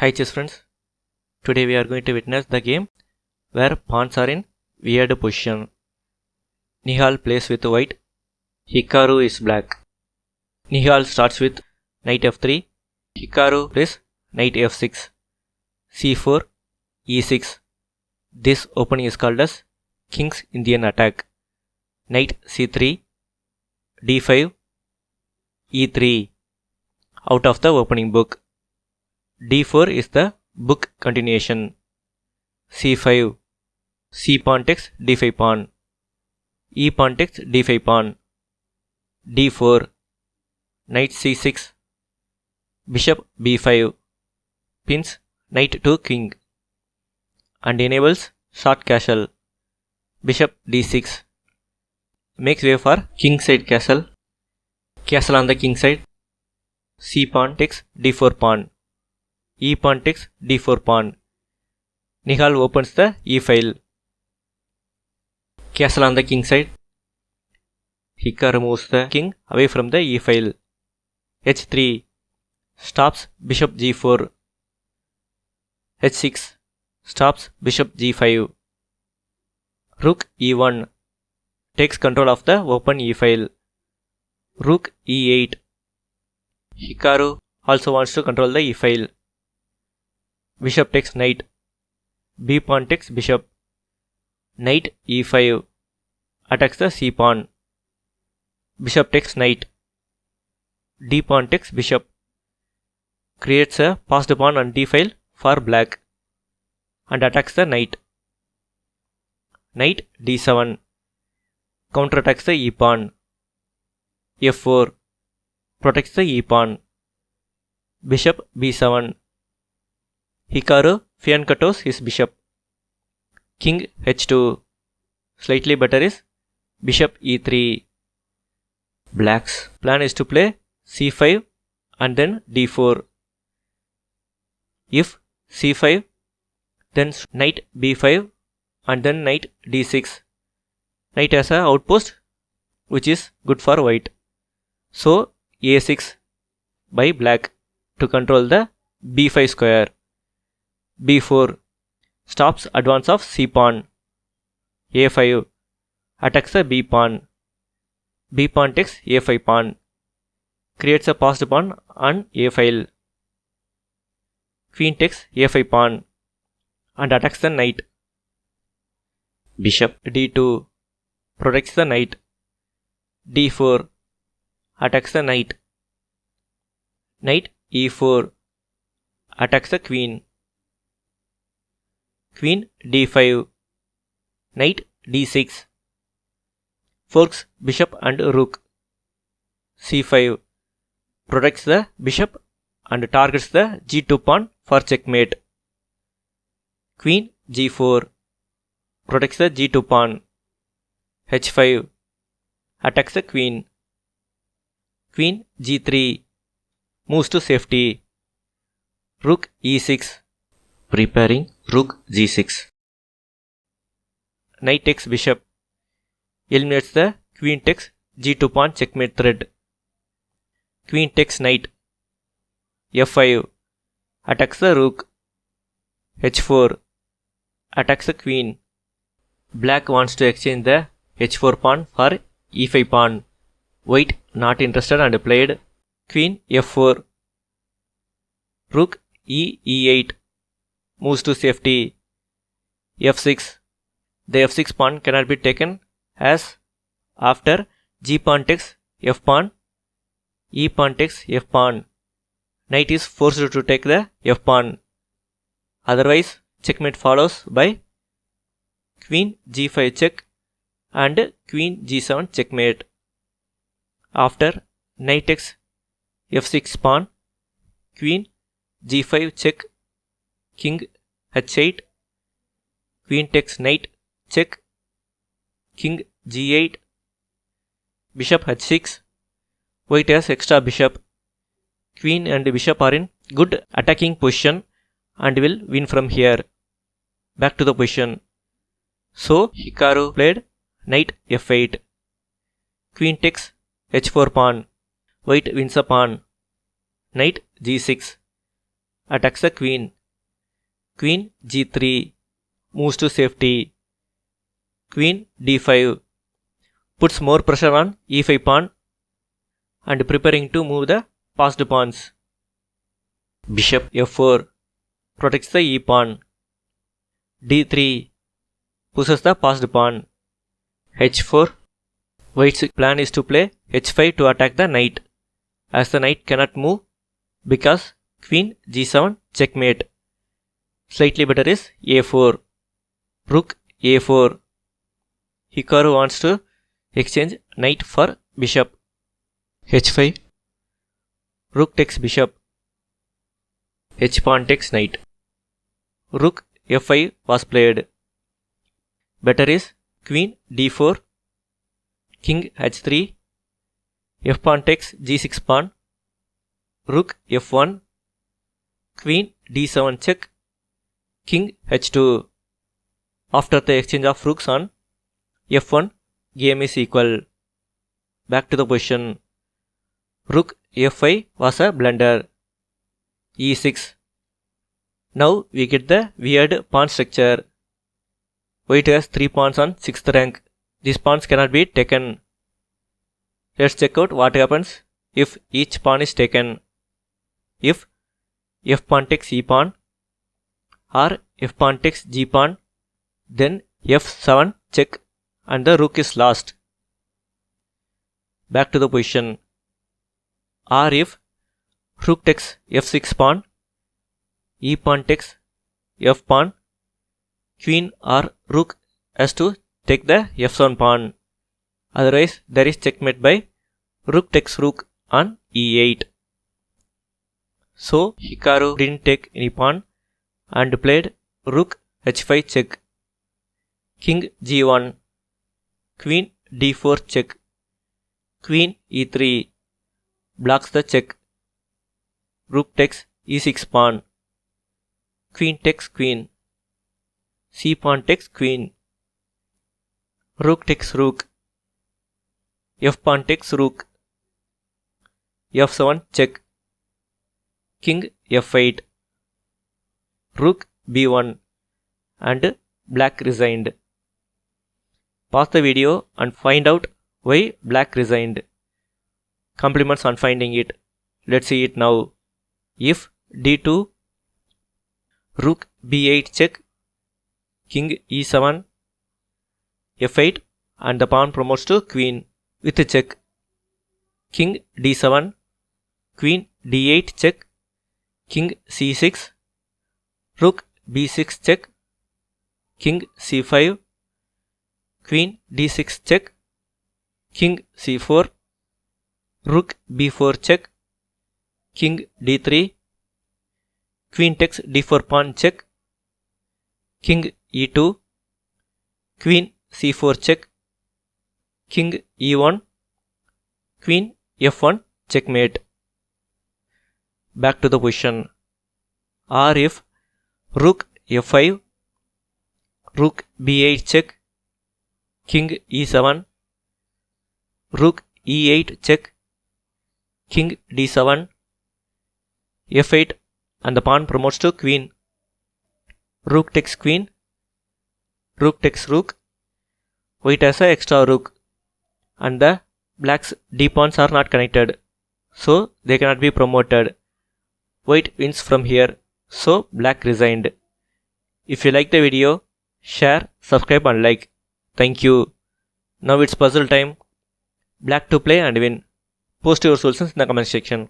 Hi chess friends, today we are going to witness the game where pawns are in weird position. Nihal plays with white, Hikaru is black. Nihal starts with knight f3, Hikaru plays knight f6, c4, e6. This opening is called as King's Indian attack. Knight c3, d5, e3. Out of the opening book. d4 is the book continuation. c5, c pawn takes d5 pawn, e pawn takes d5 pawn, d4, knight c6, bishop b5, pins knight to king, and enables short castle. Bishop d6, makes way for king side castle, castle on the king side, c pawn takes d4 pawn, e pawn takes d4 pawn. Nihal opens the e file. Castle on the king side. Hikaru moves the king away from the e file. h3 stops bishop g4. h6 stops bishop g5. Rook e1 takes control of the open e file. Rook e8. Hikaru also wants to control the e file. Bishop takes knight. B pawn takes bishop. Knight e5 attacks the c pawn. Bishop takes knight. D pawn takes bishop. Creates a passed pawn on d file for black and attacks the knight. Knight d7 counterattacks the e pawn. f4 protects the e pawn. Bishop b7. Hikaru fianchettos his bishop. King h2. Slightly better is bishop e3. Black's plan is to play c5 and then d4. If c5, then knight b5 and then knight d6. Knight has an outpost which is good for white. So a6 by black to control the b5 square. b4 stops advance of c pawn. a5 attacks the b pawn. b pawn takes a5 pawn. Creates a passed pawn on a file. Queen takes a5 pawn and attacks the knight. Bishop d2 protects the knight. d4 attacks the knight. Knight e4 attacks the queen. Queen d5, knight d6, forks bishop and rook. c5 protects the bishop and targets the g2 pawn for checkmate. Queen g4 protects the g2 pawn. h5 attacks the queen. Queen g3 moves to safety. Rook e6 preparing rook g6. Knight takes bishop. Eliminates the queen takes g2 pawn checkmate threat. Queen takes knight. f5 attacks the rook. h4 attacks the queen. Black wants to exchange the h4 pawn for e5 pawn. White not interested and played queen f4. Rook e8 moves to safety. f6. The f6 pawn cannot be taken as after g pawn takes f pawn, e pawn takes f pawn. Knight is forced to take the f pawn. Otherwise, checkmate follows by queen g5 check and queen g7 checkmate. After knight takes f6 pawn, queen g5 check, king h8, queen takes knight check, king g8, bishop h6. White has extra bishop. Queen and bishop are in good attacking position and will win from here. Back to the position. So Hikaru played knight f8. Queen takes h4 pawn. White wins a pawn. Knight g6. attacks the queen. Queen g3 moves to safety. Queen d5 puts more pressure on e5 pawn and preparing to move the passed pawns. Bishop f4 protects the e pawn. d3 pushes the passed pawn. h4 White's plan is to play h5 to attack the knight, as the knight cannot move because queen g7 checkmate. Slightly better is a4. Rook a4. Hikaru wants to exchange knight for bishop. h5. Rook takes bishop. H pawn takes knight. Rook f5 was played. Better is queen d4. King h3. F pawn takes g6 pawn. Rook f1. Queen d7 check. King h2. After the exchange of rooks on f1, game is equal. Back to the position. Rook f5 was a blunder. e6. Now we get the weird pawn structure. White has 3 pawns on 6th rank. These pawns cannot be taken. Let's check out what happens if each pawn is taken. If f pawn takes e pawn or f pawn takes g pawn, then f7 check and the rook is lost. Back to the position. Or if rook takes f6 pawn, e pawn takes f pawn, queen or rook has to take the f7 pawn. Otherwise, there is checkmate by rook takes rook on e8. So, Hikaru didn't take any pawn and played rook h5 check. King g1. Queen d4 check. Queen e3 blocks the check. Rook takes e6 pawn. Queen takes queen. C pawn takes queen. Rook takes rook. F pawn takes rook. f7 check. King f8. Rook b1 and black resigned. Pause the video and find out why black resigned. Compliments on finding it. Let's see it now. If d2, rook b8 check, king e7, f8 and the pawn promotes to queen with a check. King d7, queen d8 check, king c6, rook b6 check, king c5, queen d6 check, king c4, rook b4 check, king d3, queen takes d4 pawn check, king e2, queen c4 check, king e1, queen f1 checkmate. Back to the position. Or if rook f5, rook b8 check, king e7, rook e8 check, king d7, f8 and the pawn promotes to queen. Rook takes queen. Rook takes rook. White has a extra rook and the black's d pawns are not connected, so they cannot be promoted. White wins from here, so black resigned. If you like the video, share, subscribe and like. Thank you. Now it's puzzle time. Black to play and win. Post your solutions in the comment section.